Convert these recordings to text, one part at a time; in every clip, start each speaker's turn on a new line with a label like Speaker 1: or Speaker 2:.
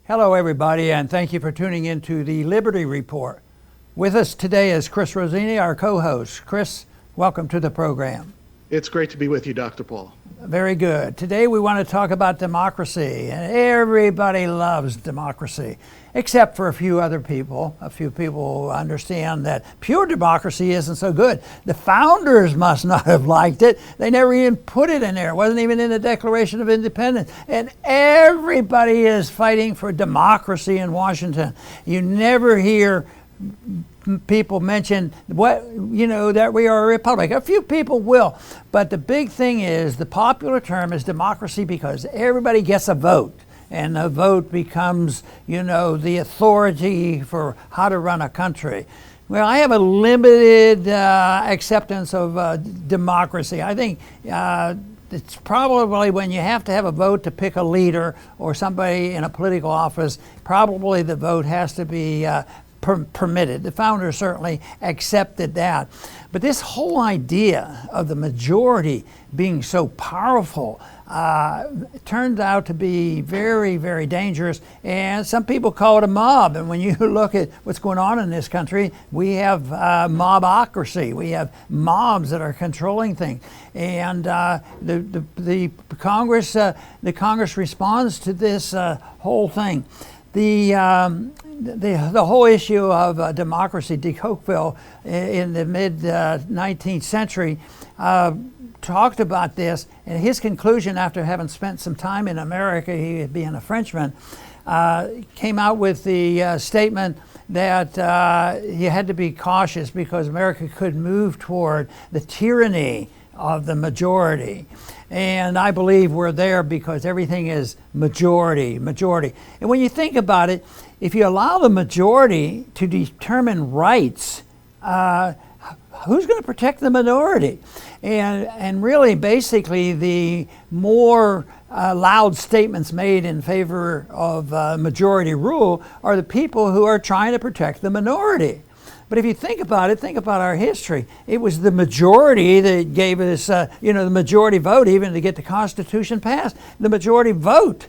Speaker 1: Hello, everybody, and thank you for tuning in to the Liberty Report. With us today is Chris Rossini, our co-host. Chris, welcome to the program.
Speaker 2: It's great to be with you, Dr. Paul.
Speaker 1: Very good. Today we want to talk about democracy, and everybody loves democracy, except for a few other people. A few people understand that pure democracy isn't so good. The founders must not have liked it. They never even put it in there. It wasn't even in the Declaration of Independence. And everybody is fighting for democracy in Washington. You never hear people mention that we are a republic. A few people will, but the big thing is the popular term is democracy because everybody gets a vote, and the vote becomes the authority for how to run a country. Well, I have a limited acceptance of democracy. I think it's probably when you have to have a vote to pick a leader or somebody in a political office, probably the vote has to be permitted. The founders certainly accepted that. But this whole idea of the majority being so powerful turned out to be very, very dangerous. And some people call it a mob. And when you look at what's going on in this country, we have mobocracy. We have mobs that are controlling things. And the Congress responds to this whole thing. The whole issue of democracy, de Tocqueville in the mid-19th century talked about this, and his conclusion after having spent some time in America, he being a Frenchman, came out with the statement that you had to be cautious because America could move toward the tyranny of the majority. And I believe we're there because everything is majority. And when you think about it, if you allow the majority to determine rights, who's going to protect the minority? And really, basically, the more loud statements made in favor of majority rule are the people who are trying to protect the minority. But if you think about it, think about our history. It was the majority that gave us, the majority vote even to get the Constitution passed. The majority vote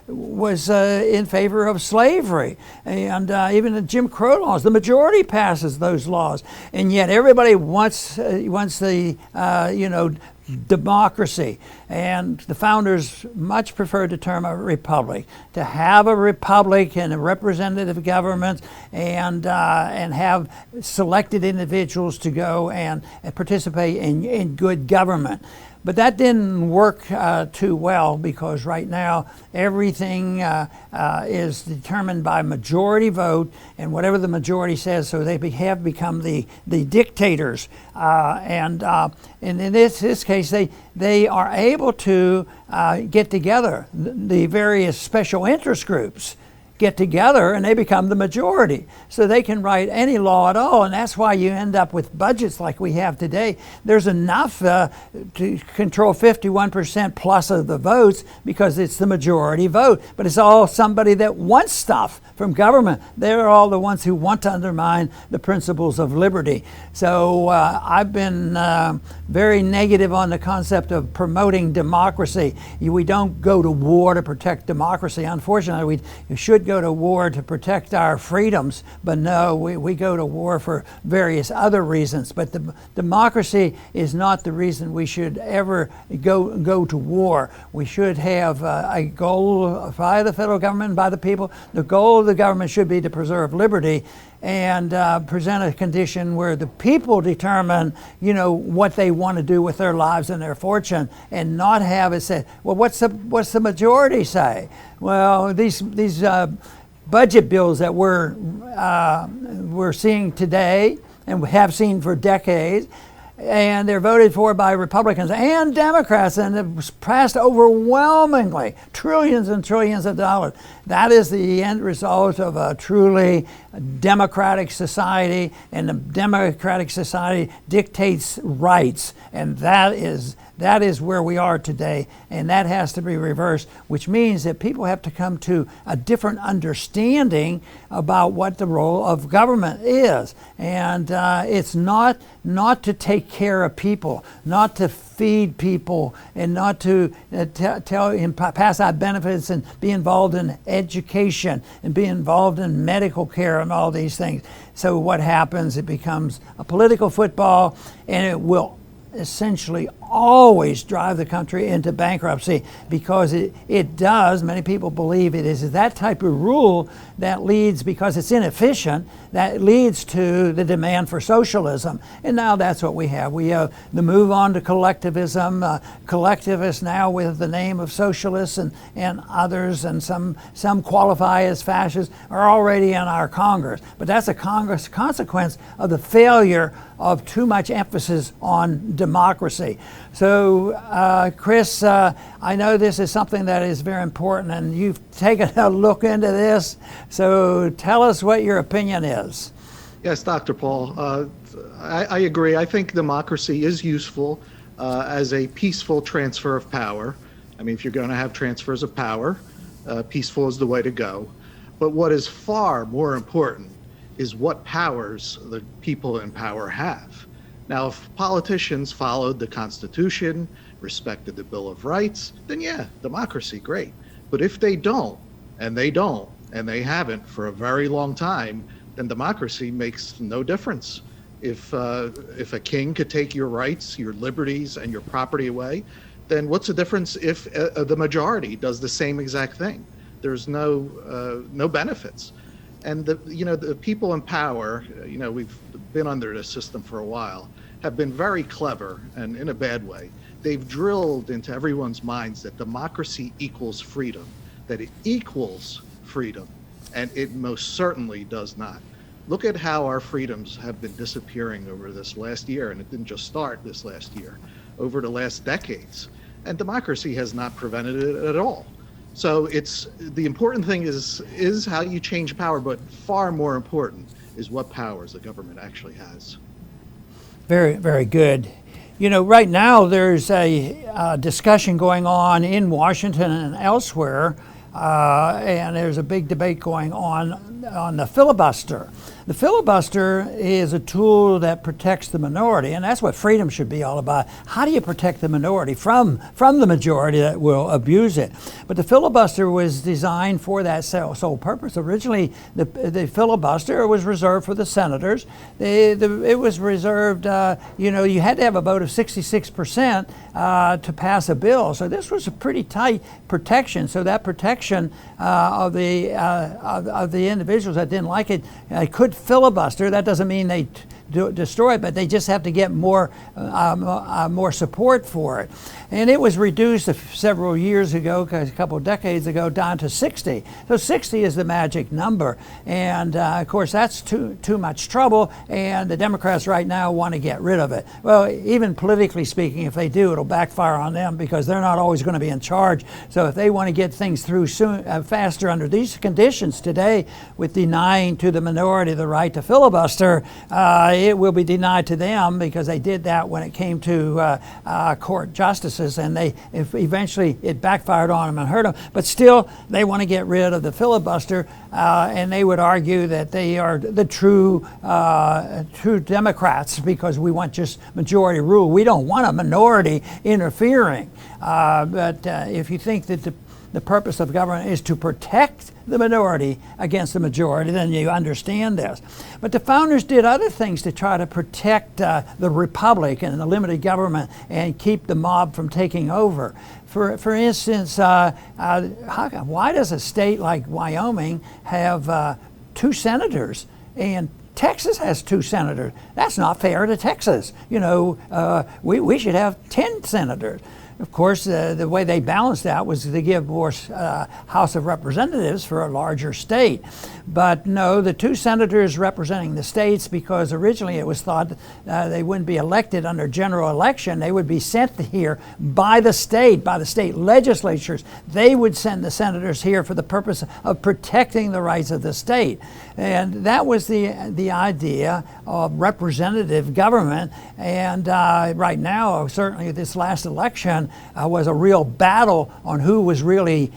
Speaker 1: was in favor of slavery. And even the Jim Crow laws, the majority passes those laws. And yet everybody wants the, democracy. And the founders much preferred the term a republic. To have a republic and a representative government and have selected individuals to go and participate in good government. But that didn't work too well because right now everything is determined by majority vote, and whatever the majority says, so they have become the dictators. And in this case, they are able to get together. The various special interest groups get together and they become the majority. So they can write any law at all, and that's why you end up with budgets like we have today. There's enough to control 51% plus of the votes because it's the majority vote. But it's all somebody that wants stuff from government. They're all the ones who want to undermine the principles of liberty. So I've been very negative on the concept of promoting democracy. We don't go to war to protect democracy. Unfortunately, we should go to war to protect our freedoms, but no, we go to war for various other reasons. But the democracy is not the reason we should ever go to war. We should have a goal by the federal government and by the people. The goal of the government should be to preserve liberty and present a condition where the people determine, what they want to do with their lives and their fortune, and not have it said, well, what's the majority say? Well, these budget bills that we're seeing today and have seen for decades, and they're voted for by Republicans and Democrats, and it was passed overwhelmingly, trillions and trillions of dollars. That is the end result of a truly democratic society, and the democratic society dictates rights, and that is That is where we are today, and that has to be reversed, which means that people have to come to a different understanding about what the role of government is. And it's not to take care of people, not to feed people, and not to tell and pass out benefits and be involved in education and be involved in medical care and all these things. So what happens, it becomes a political football, and it will essentially always drive the country into bankruptcy, because it does. Many people believe it is that type of rule that leads, because it's inefficient, that leads to the demand for socialism. And now that's what we have. We have the move on to collectivism. Collectivists now with the name of socialists and others, and some qualify as fascists, are already in our Congress. But that's a consequence of the failure of too much emphasis on democracy. So, Chris, I know this is something that is very important, and you've taken a look into this. So tell us what your opinion is.
Speaker 2: Yes, Dr. Paul, I agree. I think democracy is useful as a peaceful transfer of power. I mean, if you're going to have transfers of power, peaceful is the way to go. But what is far more important is what powers the people in power have. Now, if politicians followed the Constitution, respected the Bill of Rights, then yeah, democracy, great. But if they don't, and they haven't for a very long time, then democracy makes no difference. If a king could take your rights, your liberties, and your property away, then what's the difference if the majority does the same exact thing? There's no benefits. And the people in power, we've been under this system for a while, have been very clever, and in a bad way. They've drilled into everyone's minds that democracy equals freedom, that it equals freedom, and it most certainly does not. Look at how our freedoms have been disappearing over this last year, and it didn't just start this last year, over the last decades. And democracy has not prevented it at all. So the important thing is how you change power, but far more important is what powers the government actually has.
Speaker 1: Very, very good. Right now there's a discussion going on in Washington and elsewhere, and there's a big debate going on the filibuster. The filibuster is a tool that protects the minority, and that's what freedom should be all about. How do you protect the minority from the majority that will abuse it? But the filibuster was designed for that sole purpose. Originally, the filibuster was reserved for the senators. It was reserved, you had to have a vote of 66% to pass a bill. So this was a pretty tight protection. So that protection of the individuals that didn't like it could filibuster. That doesn't mean they destroy it, but they just have to get more support for it. And it was reduced several years ago, a couple of decades ago, down to 60. So 60 is the magic number. And of course, that's too much trouble, and the Democrats right now want to get rid of it. Well, even politically speaking, if they do, it'll backfire on them, because they're not always going to be in charge. So if they want to get things through faster under these conditions today, with denying to the minority the right to filibuster, it will be denied to them, because they did that when it came to court justices, and eventually it backfired on them and hurt them. But still, they want to get rid of the filibuster, and they would argue that they are the true Democrats, because we want just majority rule. We don't want a minority interfering. But if you think that the purpose of government is to protect the minority against the majority, then you understand this. But the founders did other things to try to protect the republic and the limited government and keep the mob from taking over. For instance, why does a state like Wyoming have 2 senators and Texas has 2 senators? That's not fair to Texas. We should have 10 senators. of course, the way they balanced that was to give more House of Representatives for a larger state. But no, the 2 senators representing the states, because originally it was thought they wouldn't be elected under general election. They would be sent here by the state legislatures. They would send the senators here for the purpose of protecting the rights of the state. And that was the idea of representative government. And right now, certainly this last election was a real battle on who was really,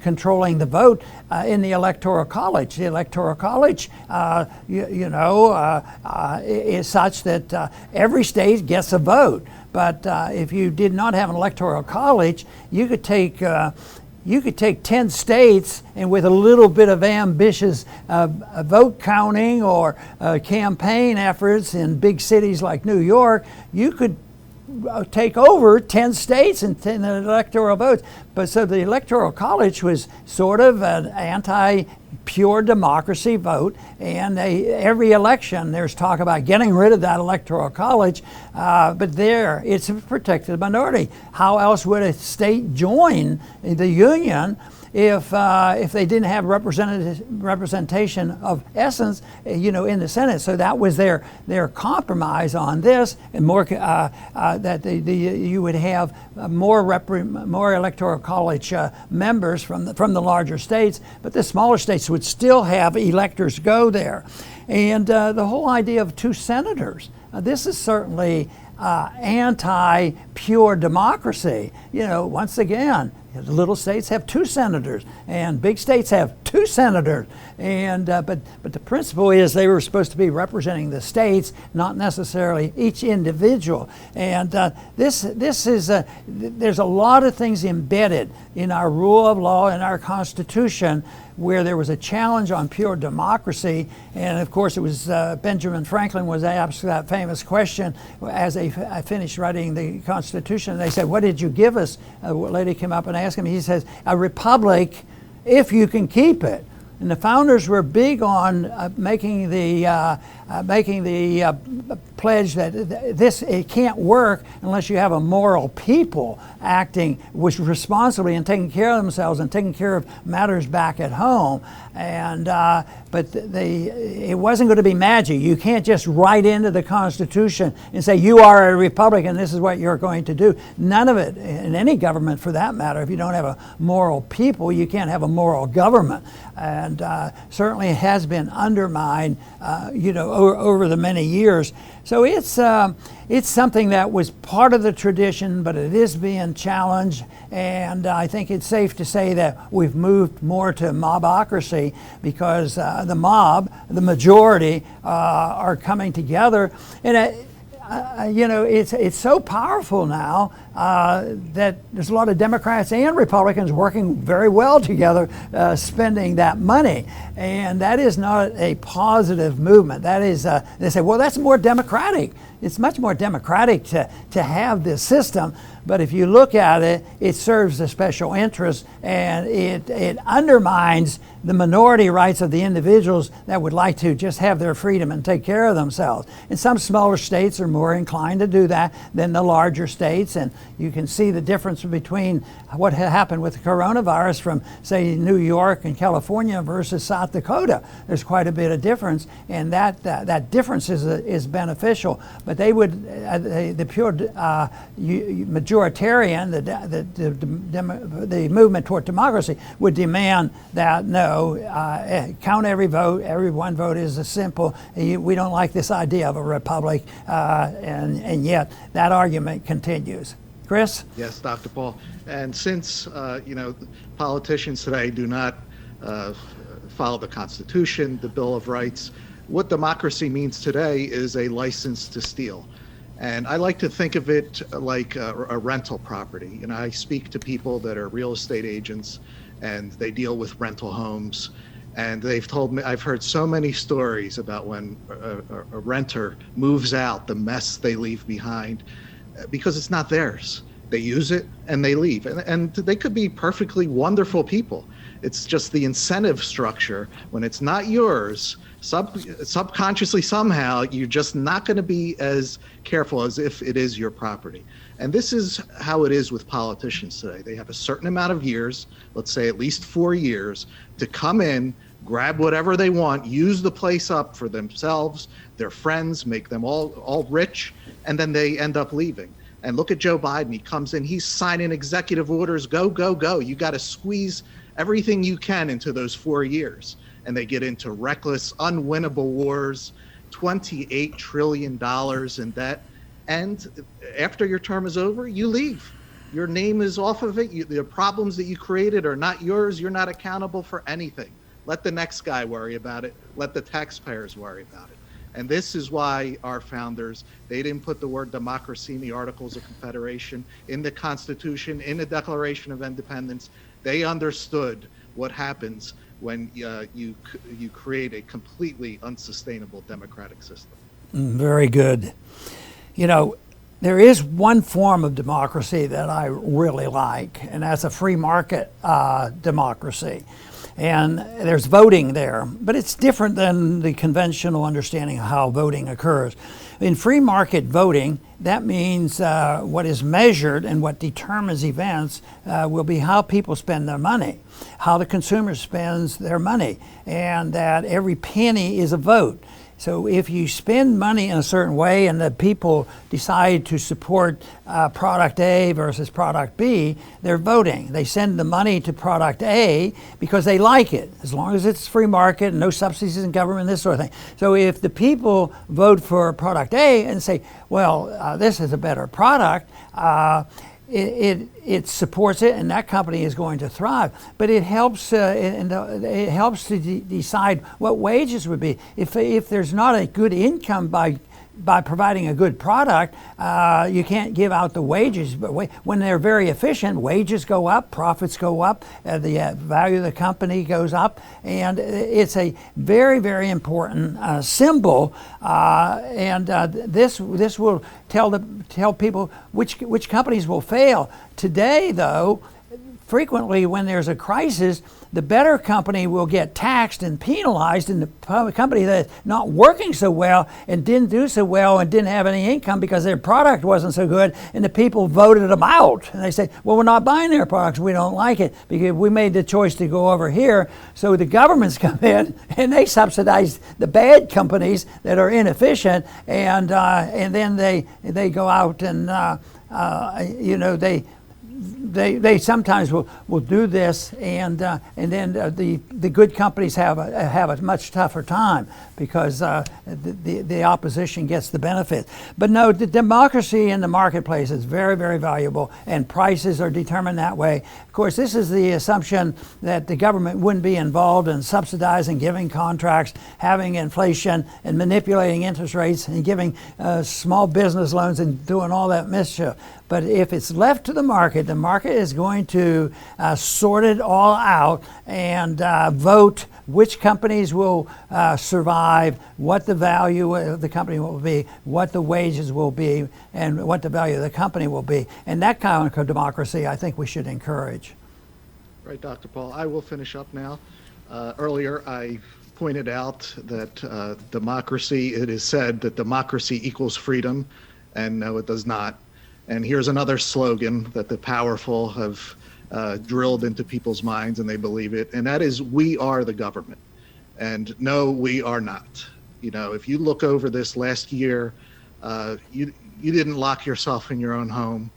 Speaker 1: controlling the vote in the Electoral College. The Electoral College, is such that every state gets a vote. But if you did not have an Electoral College, you could take 10 states, and with a little bit of ambitious vote counting or campaign efforts in big cities like New York, you could take over 10 states and 10 electoral votes. But so the Electoral College was sort of an anti-pure democracy vote, and every election there's talk about getting rid of that Electoral College, but it's a protected minority. How else would a state join the Union if they didn't have representation of essence, in the Senate? So that was their compromise on this, and more that you would have more Electoral College members from the larger states, but the smaller states would still have electors go there. And the whole idea of 2 senators, this is certainly anti-pure democracy. Once again, the little states have 2 senators, and big states have 2 senators. And but the principle is they were supposed to be representing the states, not necessarily each individual. And this is there's a lot of things embedded in our rule of law and our Constitution where there was a challenge on pure democracy. And of course, it was Benjamin Franklin was asked that famous question as they finished writing the Constitution. They said, "What did you give us?" A lady came up and asked him. He says, "A republic, if you can keep it." And the founders were big on making the pledge that it can't work unless you have a moral people acting responsibly and taking care of themselves and taking care of matters back at home. And but it wasn't going to be magic. You can't just write into the Constitution and say you are a republic and this is what you're going to do. None of it in any government, for that matter. If you don't have a moral people, you can't have a moral government. And certainly it has been undermined, over the many years. So it's something that was part of the tradition, but it is being challenged. And I think it's safe to say that we've moved more to mobocracy because the mob, the majority, are coming together. And it's so powerful now that there's a lot of Democrats and Republicans working very well together, spending that money, and that is not a positive movement. That is, they say, well, that's more democratic. It's much more democratic to have this system, but if you look at it, it serves a special interest, and it undermines the minority rights of the individuals that would like to just have their freedom and take care of themselves. And some smaller states are more inclined to do that than the larger states, and you can see the difference between what happened with the coronavirus from, say, New York and California versus South Dakota. There's quite a bit of difference, and that difference is beneficial. But they would, the pure majoritarian, the movement toward democracy would demand that no, count every vote. Every one vote is a simple. We don't like this idea of a republic, and yet that argument continues. Chris?
Speaker 2: Yes, Dr. Paul. And since politicians today do not follow the Constitution, the Bill of Rights, what democracy means today is a license to steal. And I like to think of it like a rental property. I speak to people that are real estate agents, and they deal with rental homes. And they've told me, I've heard so many stories about when a renter moves out, the mess they leave behind, because it's not theirs. They use it and they leave. And they could be perfectly wonderful people. It's just the incentive structure. When it's not yours, subconsciously somehow, you're just not going to be as careful as if it is your property. And this is how it is with politicians today. They have a certain amount of years, let's say at least 4 years, to come in, grab whatever they want, use the place up for themselves, their friends, make them all rich, and then they end up leaving. And look at Joe Biden. He comes in, he's signing executive orders, go, go, go. You got to squeeze everything you can into those 4 years. And they get into reckless, unwinnable wars, $28 trillion in debt. And after your term is over, you leave. Your name is off of it. The problems that you created are not yours. You're not accountable for anything. Let the next guy worry about it. Let the taxpayers worry about it. And this is why our founders, they didn't put the word democracy in the Articles of Confederation, in the Constitution, in the Declaration of Independence. They understood what happens when you create a completely unsustainable democratic system.
Speaker 1: Very good. You know, there is one form of democracy that I really like, and that's a free market democracy. And there's voting there, but it's different than the conventional understanding of how voting occurs. In free market voting, that means what is measured and what determines events will be how people spend their money, how the consumer spends their money, and that every penny is a vote. So if you spend money in a certain way and the people decide to support product A versus product B, they're voting. They send the money to product A because they like it, as long as it's free market and no subsidies in government, this sort of thing. So if the people vote for product A and say, well, this is a better product, it supports it, and that company is going to thrive. But it helps it helps to decide what wages would be. If there's not a good income by providing a good product, you can't give out the wages. But when they're very efficient, wages go up, profits go up, the value of the company goes up, and it's a very, very important symbol. This will tell people which companies will fail. Today, though, frequently when there's a crisis, the better company will get taxed and penalized, and the company that's not working so well and didn't do so well and didn't have any income because their product wasn't so good, and the people voted them out. And they say, well, we're not buying their products, we don't like it, because we made the choice to go over here. So the governments come in and they subsidize the bad companies that are inefficient, and then they go out and they sometimes will do this, and then the good companies have a much tougher time because the opposition gets the benefit. But no, the democracy in the marketplace is very, very valuable, and prices are determined that way. Of course, this is the assumption that the government wouldn't be involved in subsidizing, giving contracts, having inflation, and manipulating interest rates, and giving small business loans and doing all that mischief. But if it's left to the market is going to sort it all out and vote which companies will survive, what the value of the company will be, what the wages will be, and what the value of the company will be. And that kind of democracy, I think we should encourage.
Speaker 2: Right, Dr. Paul. I will finish up now. Earlier, I pointed out that democracy, it is said that democracy equals freedom, and no, it does not. And here's another slogan that the powerful have drilled into people's minds, and they believe it, and that is, we are the government. And no, we are not. You know, if you look over this last year, you didn't lock yourself in your own home,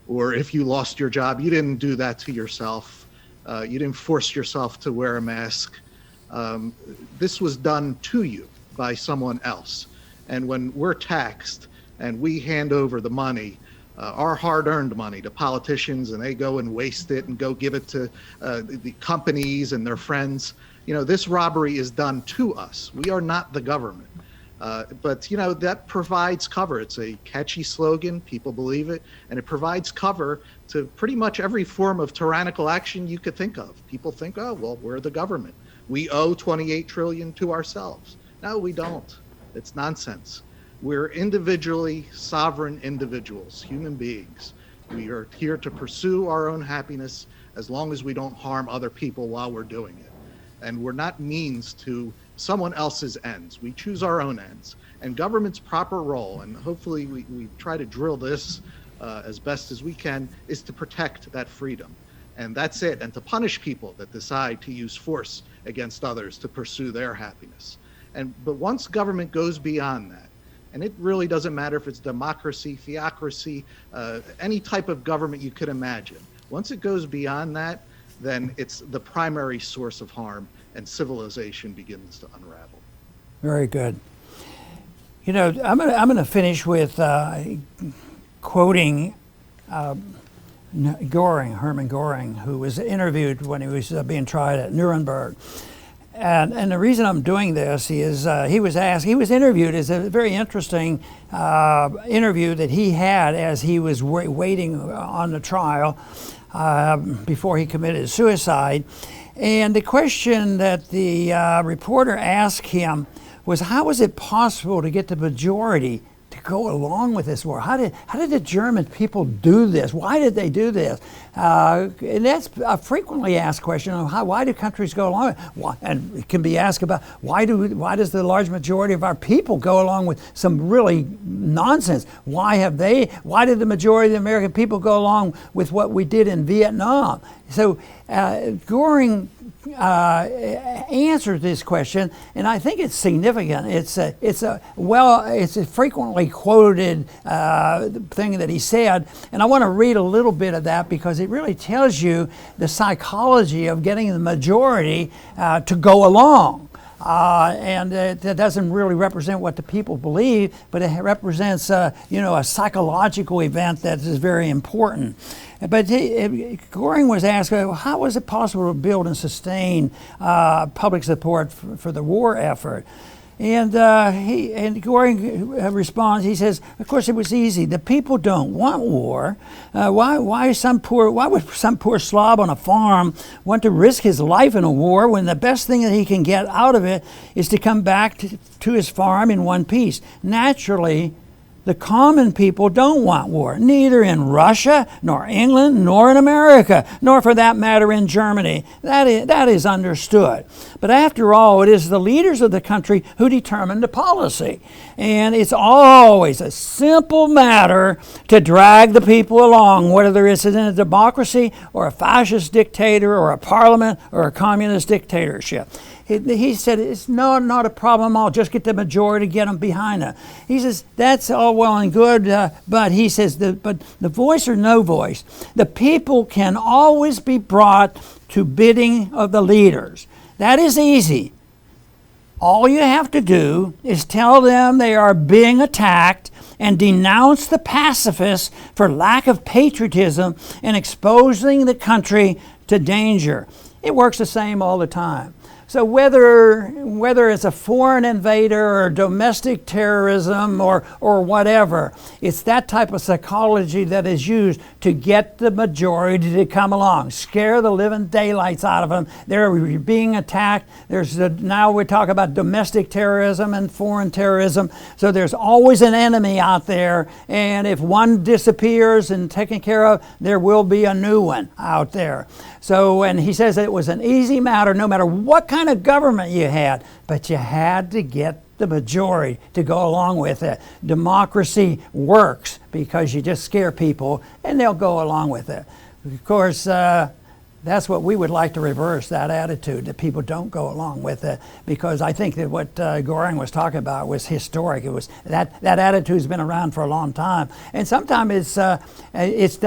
Speaker 2: or if you lost your job, you didn't do that to yourself. You didn't force yourself to wear a mask. This was done to you by someone else. And when we're taxed and we hand over the money, our hard-earned money, to politicians, and they go and waste it and go give it to the companies and their friends. You know, this robbery is done to us. We are not the government. But, you know, that provides cover. It's a catchy slogan. People believe it. And it provides cover to pretty much every form of tyrannical action you could think of. People think, oh, well, we're the government. We owe $28 trillion to ourselves. No, we don't. It's nonsense. We're individually sovereign individuals, human beings. We are here to pursue our own happiness as long as we don't harm other people while we're doing it. And we're not means to someone else's ends. We choose our own ends. And government's proper role, and hopefully we try to drill this as best as we can is to protect that freedom. And that's it. And to punish people that decide to use force against others to pursue their happiness. But once government goes beyond that, and it really doesn't matter if it's democracy, theocracy, any type of government you could imagine. Once it goes beyond that, then it's the primary source of harm, and civilization begins to unravel.
Speaker 1: Very good. You know, I'm gonna finish with quoting Goring, Hermann Goring, who was interviewed when he was being tried at Nuremberg. And the reason I'm doing this is he was interviewed. It's a very interesting interview that he had as he was waiting on the trial before he committed suicide. And the question that the reporter asked him was, how was it possible to get the majority to go along with this war? How did the German people do this? Why did they do this? And that's a frequently asked question of why do countries go along with it? And it can be asked about why does the large majority of our people go along with some really nonsense? Why did the majority of the American people go along with what we did in Vietnam? So Goring answered this question, and I think it's significant. It's a frequently quoted thing that he said, and I want to read a little bit of that because it really tells you the psychology of getting the majority to go along. And that doesn't really represent what the people believe, but it represents, a psychological event that is very important. But Goring was asked, how was it possible to build and sustain public support for the war effort? And Goring responds. He says, "Of course, it was easy. The people don't want war. Why would some poor slob on a farm want to risk his life in a war when the best thing that he can get out of it is to come back to his farm in one piece? Naturally, the common people don't want war, neither in Russia, nor England, nor in America, nor for that matter in Germany. That is understood. But after all, it is the leaders of the country who determine the policy. And it's always a simple matter to drag the people along, whether it's in a democracy or a fascist dictator or a parliament or a communist dictatorship." He said, it's not a problem. I'll just get the majority to get them behind it. He says, that's all well and good, but he says, but the voice or no voice, the people can always be brought to bidding of the leaders. That is easy. All you have to do is tell them they are being attacked and denounce the pacifists for lack of patriotism and exposing the country to danger. It works the same all the time. So whether it's a foreign invader or domestic terrorism or whatever, it's that type of psychology that is used to get the majority to come along, scare the living daylights out of them. They're being attacked. Now we talk about domestic terrorism and foreign terrorism. So there's always an enemy out there, and if one disappears and taken care of, there will be a new one out there. So, and he says it was an easy matter, no matter what kind of government you had, but you had to get the majority to go along with it. Democracy works because you just scare people and they'll go along with it. Of course, that's what we would like to reverse, that attitude, that people don't go along with it, because I think that what Goring was talking about was historic. It was that attitude's been around for a long time, and sometimes it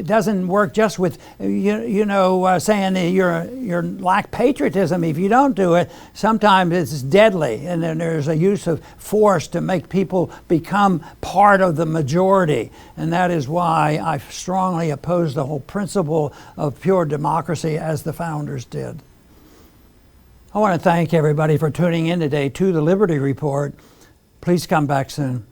Speaker 1: doesn't work just with saying that you're lack patriotism if you don't do it. Sometimes it's deadly, and then there's a use of force to make people become part of the majority, and that is why I strongly oppose the whole principle of pure democracy as the founders did. I want to thank everybody for tuning in today to the Liberty Report. Please come back soon.